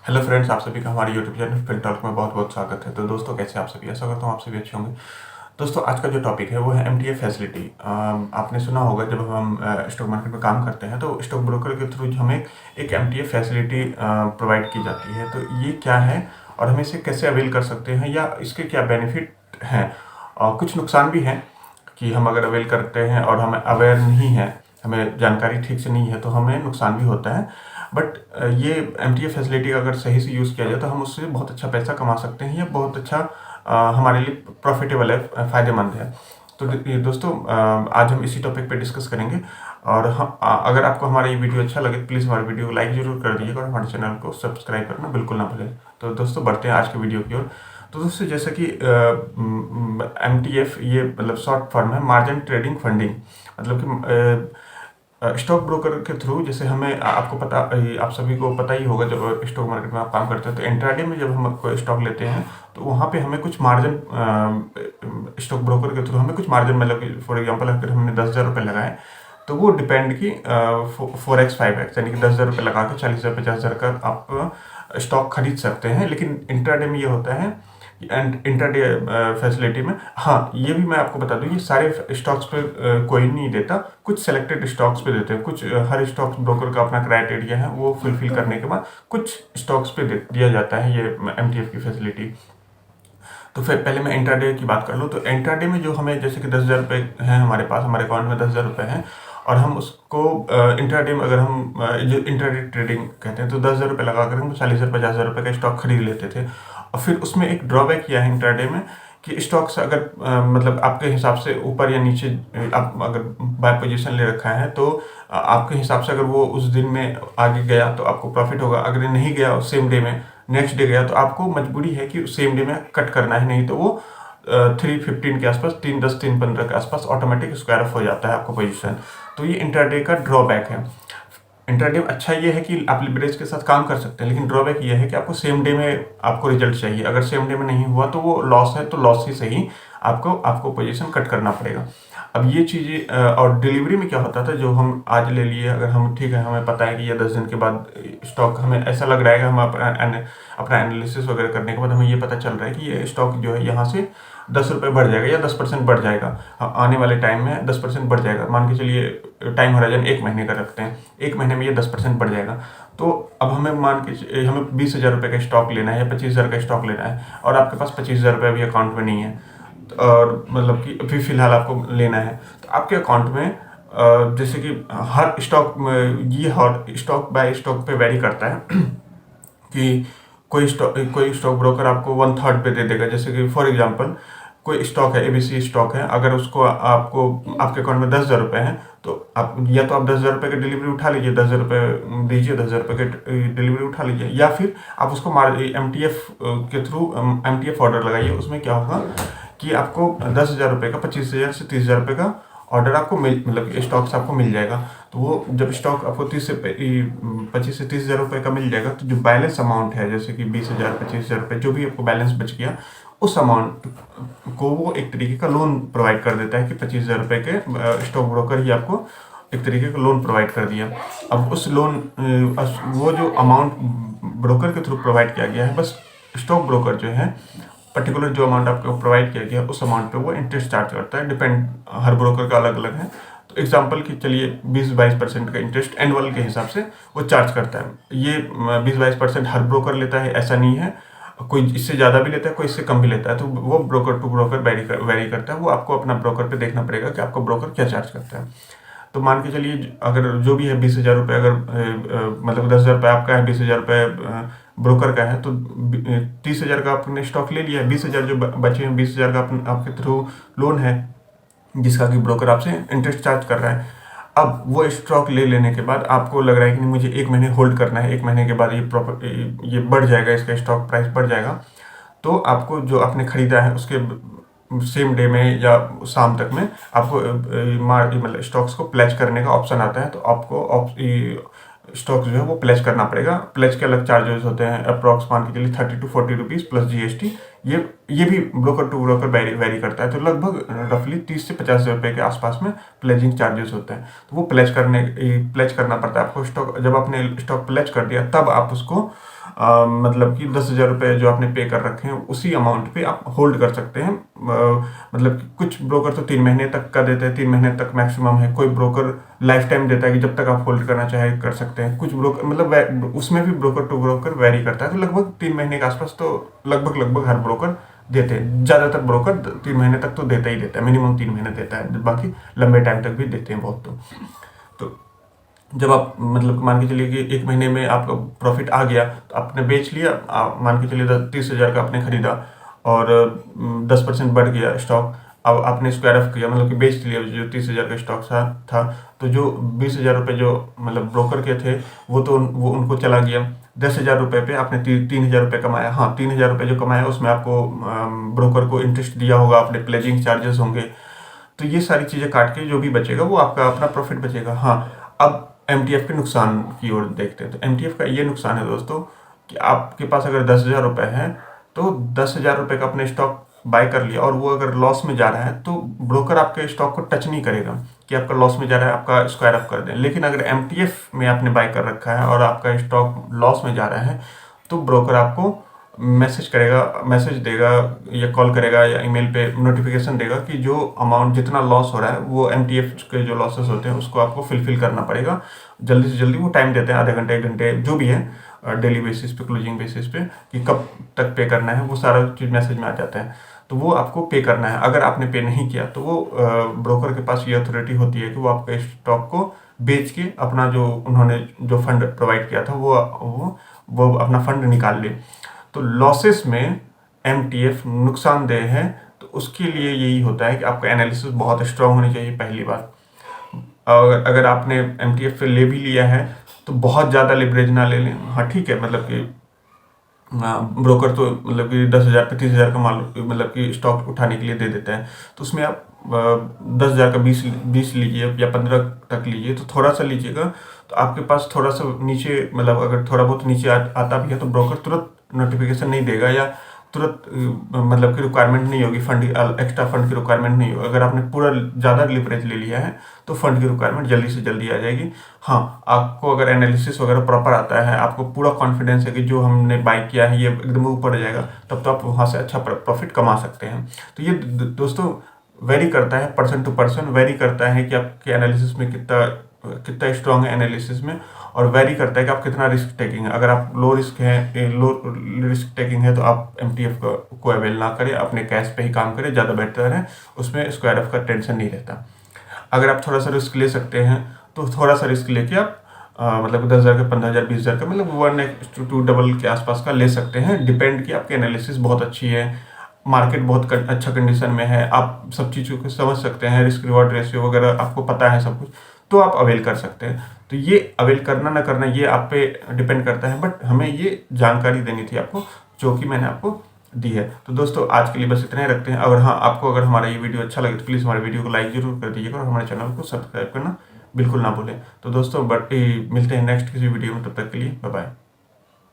Hello friends, आप सभी का हमारे यूट्यूब चैनल फिल टॉक में बहुत बहुत स्वागत है। तो दोस्तों, कैसे आप सभी? आशा करता हूँ आप सभी अच्छे होंगे। दोस्तों, आज का जो टॉपिक है वो है एमटीएफ फैसिलिटी। आपने सुना होगा, जब हम स्टॉक मार्केट में काम करते हैं तो स्टॉक ब्रोकर के थ्रू हमें एक एमटीएफ फैसिलिटी प्रोवाइड की जाती है। तो ये क्या है और हम इसे कैसे अवेल कर सकते हैं, या इसके क्या बेनिफिट हैं? कुछ नुकसान भी हैं कि हम अगर अवेल करते हैं और हमें अवेयर नहीं है, हमें जानकारी ठीक से नहीं है, तो हमें नुकसान भी होता है। बट ये एमटीएफ फैसिलिटी अगर सही से यूज़ किया जाए तो हम उससे बहुत अच्छा पैसा कमा सकते हैं। ये बहुत अच्छा हमारे लिए प्रॉफिटेबल है, फ़ायदेमंद है। तो ये दोस्तों, आज हम इसी टॉपिक पे डिस्कस करेंगे। और हम अगर आपको हमारा ये वीडियो अच्छा लगे, प्लीज़ हमारे वीडियो को लाइक ज़रूर कर दीजिएगा और हमारे चैनल को सब्सक्राइब करना बिल्कुल ना भूलें। तो दोस्तों, बढ़ते हैं आज के वीडियो की ओर। तो दोस्तों, जैसे कि एमटीएफ ये मतलब शॉर्ट फॉर्म है मार्जिन ट्रेडिंग फंडिंग। मतलब कि स्टॉक ब्रोकर के थ्रू, जैसे हमें आपको पता, आप सभी को पता ही होगा, जब स्टॉक मार्केट में आप काम करते हैं तो इंट्राडे में जब हम कोई स्टॉक लेते हैं तो वहाँ पे हमें कुछ मार्जिन, स्टॉक ब्रोकर के थ्रू हमें कुछ मार्जिन, मतलब कि फॉर एग्जांपल अगर हमने 10,000 रुपये लगाए तो वो डिपेंड की 4x 5x, यानी कि 10,000 रुपये लगा के 40,000 50,000 का आप स्टॉक खरीद सकते हैं। लेकिन इंट्राडे में ये होता है, एंड इंट्राडे फैसिलिटी में, हाँ, ये भी मैं आपको बता दूं, ये सारे स्टॉक्स पे कोई नहीं देता, कुछ सेलेक्टेड स्टॉक्स पे देते हैं। कुछ हर स्टॉक ब्रोकर का अपना क्राइटेरिया है, वो फुलफिल करने के बाद कुछ स्टॉक्स पे दिया जाता है ये एमटीएफ की फैसिलिटी। तो फिर पहले मैं इंट्राडे की बात कर लूँ। तो इंट्राडे में जो हमें, जैसे कि 10,000 रुपये हैं हमारे पास, हमारे अकाउंट में 10,000 रुपये हैं, और हम उसको इंट्राडे में, अगर हम जो इंट्राडे ट्रेडिंग कहते हैं, तो 10,000 रुपये लगा कर हम 40,000 50,000 रुपये का स्टॉक खरीद लेते थे। और फिर उसमें एक ड्रॉबैक किया है इंट्राडे में कि स्टॉक्स अगर मतलब आपके हिसाब से ऊपर या नीचे, आप अगर बाय पोजीशन ले रखा है तो आपके हिसाब से अगर वो उस दिन में आगे गया तो आपको प्रॉफिट होगा, अगर नहीं गया सेम डे में, नेक्स्ट डे गया, तो आपको मजबूरी है कि सेम डे में कट करना है, नहीं तो वो 315 के आसपास, 310 315 के आसपास ऑटोमेटिक स्क्वायर ऑफ हो जाता है आपको पोजीशन। तो ये इंट्राडे का ड्रॉबैक है। इंट्राडे अच्छा ये है कि आप लिवरेज के साथ काम कर सकते हैं, लेकिन ड्रॉबैक ये है कि आपको सेम डे में आपको रिजल्ट चाहिए। अगर सेम डे में नहीं हुआ तो वो लॉस है, तो लॉस ही सही, आपको आपको पोजीशन कट करना पड़ेगा। अब ये चीज़ें, और डिलीवरी में क्या होता था, जो हम आज ले लिए, अगर हम, ठीक है, हमें पता है कि ये 10 दिन के बाद स्टॉक, हमें ऐसा लग रहा है कि हम अपना एनालिसिस वगैरह करने के बाद हमें ये पता चल रहा है कि ये स्टॉक जो है यहाँ से 10 रुपये बढ़ जाएगा या 10% बढ़ जाएगा, आने वाले टाइम में 10% बढ़ जाएगा। मान के चलिए टाइम होराइजन 1 महीने का रखते हैं, 1 महीने में ये 10% बढ़ जाएगा। तो अब हमें मान के हमें 20,000 रुपये का स्टॉक लेना है या 25,000 का स्टॉक लेना है, और आपके पास 25,000 रुपये अभी अकाउंट में नहीं है, और मतलब कि अभी फिलहाल आपको लेना है, तो आपके अकाउंट में जैसे कि हर स्टॉक में ये हर स्टॉक बाय स्टॉक पे वेरी करता है कि कोई स्टॉक ब्रोकर आपको 1/3 पे दे देगा। जैसे कि फॉर एग्जांपल कोई स्टॉक है, एबीसी स्टॉक है, अगर उसको आपको आपके अकाउंट में 10,000 रुपये हैं, तो आप या तो आप 10,000 रुपये की डिलीवरी उठा लीजिए, 10,000 रुपये दीजिए, 10,000 रुपये की डिलीवरी उठा लीजिए, या फिर आप उसको एमटीएफ के थ्रू एमटीएफ ऑर्डर लगाइए। उसमें क्या होगा कि आपको 10,000 रुपये का 25,000 से 30,000 रुपये का ऑर्डर आपको मतलब स्टॉक्स आपको मिल जाएगा। तो वो जब स्टॉक आपको 25 से 30,000 रुपये का मिल जाएगा, तो जो बैलेंस अमाउंट है, जैसे कि 20,000 25,000 रुपये, जो भी आपको बैलेंस बच गया, उस अमाउंट को वो एक तरीके का लोन प्रोवाइड कर देता है कि 25,000 रुपये के स्टॉक ब्रोकर ही आपको एक तरीके का लोन प्रोवाइड कर दिया। अब उस लोन, वो जो अमाउंट ब्रोकर के थ्रू प्रोवाइड किया गया है, बस स्टॉक ब्रोकर जो है पर्टिकुलर जो अमाउंट आपको प्रोवाइड किया गया उस अमाउंट पे वो इंटरेस्ट चार्ज करता है। डिपेंड, हर ब्रोकर का अलग अलग है। तो एग्जांपल की चलिए 20-22% का इंटरेस्ट एनुअल के हिसाब से वो चार्ज करता है। ये 20-22% हर ब्रोकर लेता है, ऐसा नहीं है, कोई इससे ज़्यादा भी लेता है, कोई इससे कम भी लेता है। तो वो ब्रोकर टू ब्रोकर वेरी करता है। वो आपको अपना ब्रोकर पे देखना पड़ेगा कि आपको ब्रोकर क्या चार्ज करता है। तो मान के चलिए अगर जो भी है 20,000 रुपये, अगर मतलब 10,000 रुपये आपका है, 20,000 रुपये ब्रोकर का है, तो 30,000 का आपने स्टॉक ले लिया है, 20,000 जो बचे हैं, 20,000 का आपके थ्रू लोन है जिसका कि ब्रोकर आपसे इंटरेस्ट चार्ज कर रहा है। अब वो स्टॉक ले लेने के बाद आपको लग रहा है कि नहीं, मुझे 1 महीने होल्ड करना है, 1 महीने के बाद ये बढ़ जाएगा, इसका स्टॉक प्राइस बढ़ जाएगा, तो आपको जो आपने खरीदा है उसके सेम डे में या शाम तक में आपको मतलब स्टॉक्स को प्लेज करने का ऑप्शन आता है। तो आपको स्टॉक्स जो है वो प्लेज करना पड़ेगा। प्लेज के अलग चार्जेस होते हैं, अप्रॉक्स मान के चलिए 30 to 40 रुपीज़ प्लस जीएसटी ये भी ब्रोकर टू ब्रोकर वेरी करता है। तो लगभग रफली 30 से 50 हज़ार रुपये के आसपास में प्लेजिंग चार्जेस होते हैं। तो वो प्लेज करना पड़ता है आपको। स्टॉक जब आपने स्टॉक प्लेज कर दिया तब आप उसको मतलब कि 10,000 रुपये जो आपने पे कर रखे हैं उसी अमाउंट पे आप होल्ड कर सकते हैं। मतलब कि कुछ ब्रोकर तो 3 महीने तक का देते हैं, 3 महीने तक मैक्सिमम है। कोई ब्रोकर लाइफ टाइम देता है कि जब तक आप होल्ड करना चाहे कर सकते हैं। कुछ ब्रोकर मतलब उसमें भी ब्रोकर टू ब्रोकर वेरी करता है। तो लगभग 3 महीने के आसपास तो लगभग हर ब्रोकर देते हैं। ज़्यादातर ब्रोकर 3 महीने तक तो देता ही देता है, मिनिमम 3 महीने देता है, बाकी लंबे टाइम तक भी देते हैं बहुत। तो जब आप मतलब मान के चलिए कि 1 महीने में आपका प्रॉफिट आ गया तो आपने बेच लिया, आप मान के चलिए 30,000 का आपने खरीदा और 10% बढ़ गया स्टॉक। अब आपने स्क्वायर ऑफ किया, मतलब कि बेच लिया जो 30,000 का स्टॉक था। तो जो 20,000 रुपये जो मतलब ब्रोकर के थे वो उनको चला गया। 10,000 रुपये पे आपने 3,000 रुपये कमाया। हाँ, 3,000 रुपये जो कमाया उसमें आपको ब्रोकर को इंटरेस्ट दिया होगा, अपने प्लेजिंग चार्जेस होंगे। तो ये सारी चीज़ें काट के जो भी बचेगा वो आपका अपना प्रॉफिट बचेगा। हाँ, अब एमटीएफ के नुकसान की ओर देखते हैं। तो एमटीएफ का ये नुकसान है दोस्तों कि आपके पास अगर 10,000 रुपये है तो 10,000 रुपये का अपने स्टॉक बाय कर लिया और वो अगर लॉस में जा रहा है तो ब्रोकर आपके स्टॉक को टच नहीं करेगा कि आपका लॉस में जा रहा है, आपका स्क्वायर अप कर दें। लेकिन अगर एमटीएफ में आपने बाय कर रखा है और आपका स्टॉक लॉस में जा रहा है तो ब्रोकर आपको मैसेज देगा या कॉल करेगा या ईमेल पे नोटिफिकेशन देगा कि जो अमाउंट जितना लॉस हो रहा है वो एमटीएफ के जो लॉसेस होते हैं उसको आपको फिल करना पड़ेगा जल्दी से जल्दी। वो टाइम देते हैं, आधे घंटे 1 घंटे जो भी है, डेली बेसिस पे, क्लोजिंग बेसिस पे, कि कब तक पे करना है, वो सारा चीज़ मैसेज में आ जाता है। तो वो आपको पे करना है। अगर आपने पे नहीं किया तो वो ब्रोकर के पास ये अथॉरिटी होती है कि वो आपके स्टॉक को बेच के अपना जो उन्होंने जो फंड प्रोवाइड किया था वो अपना फंड निकाल ले। तो लॉसेस में एमटीएफ नुकसानदेह है। तो उसके लिए यही होता है कि आपका एनालिसिस बहुत स्ट्रांग होनी चाहिए, पहली बात। और अगर आपने एमटीएफ ले भी लिया है तो बहुत ज़्यादा लिवरेज ना ले लें। हाँ ठीक है, मतलब कि ब्रोकर तो मतलब कि 10,000 का 30,000 का माल मतलब कि स्टॉक उठाने के लिए दे देता है। तो उसमें आप 10,000 का 20 लीजिए या 15 तक लीजिए, तो थोड़ा सा लीजिएगा। तो आपके पास थोड़ा सा नीचे, मतलब अगर थोड़ा बहुत नीचे आता भी है तो ब्रोकर तुरंत नोटिफिकेशन नहीं देगा या तुरंत मतलब कि रिक्वायरमेंट नहीं होगी, फंड एक्स्ट्रा फंड की रिक्वायरमेंट नहीं होगी। अगर आपने पूरा ज़्यादा लिवरेज ले लिया है तो फंड की रिक्वायरमेंट जल्दी से जल्दी आ जाएगी। हाँ, आपको अगर एनालिसिस वगैरह प्रॉपर आता है, आपको पूरा कॉन्फिडेंस है कि जो हमने बाय किया है ये एकदम ऊपर आ जाएगा, तब तो आप वहाँ से अच्छा प्रॉफिट कमा सकते हैं। तो ये दोस्तों वेरी करता है, पर्सन टू पर्सन वेरी करता है कि आपके एनालिसिस में कितना स्ट्रांग है एनालिसिस में, और वेरी करता है कि आप कितना रिस्क टेकिंग है। अगर आप लो रिस्क टेकिंग है तो आप एमटीएफ को अवेल ना करें, अपने कैश पे ही काम करें, ज़्यादा बेहतर है। उसमें स्क्वायर ऑफ का टेंशन नहीं रहता। अगर आप थोड़ा सा रिस्क ले सकते हैं तो थोड़ा सा रिस्क लेके आप मतलब 10,000 का, 15,000, 20,000 का, मतलब 1x to 2 डबल के आसपास का ले सकते हैं। डिपेंड कि आपकी एनालिसिस बहुत अच्छी है, मार्केट बहुत अच्छा कंडीशन में है, आप सब चीज़ों को समझ सकते हैं, रिस्क रिवॉर्ड रेशियो वगैरह आपको पता है सब कुछ, तो आप अवेल कर सकते हैं। तो ये अवेल करना ना करना ये आप पे डिपेंड करता है, बट हमें ये जानकारी देनी थी आपको जो कि मैंने आपको दी है। तो दोस्तों आज के लिए बस इतना ही रखते हैं। अगर हमारा ये वीडियो अच्छा लगे तो प्लीज़ हमारे वीडियो को लाइक जरूर कर दीजिएगा और हमारे चैनल को सब्सक्राइब करना बिल्कुल ना भूलें। तो दोस्तों मिलते हैं नेक्स्ट किसी वीडियो में, तब तक के लिए बाय बाय।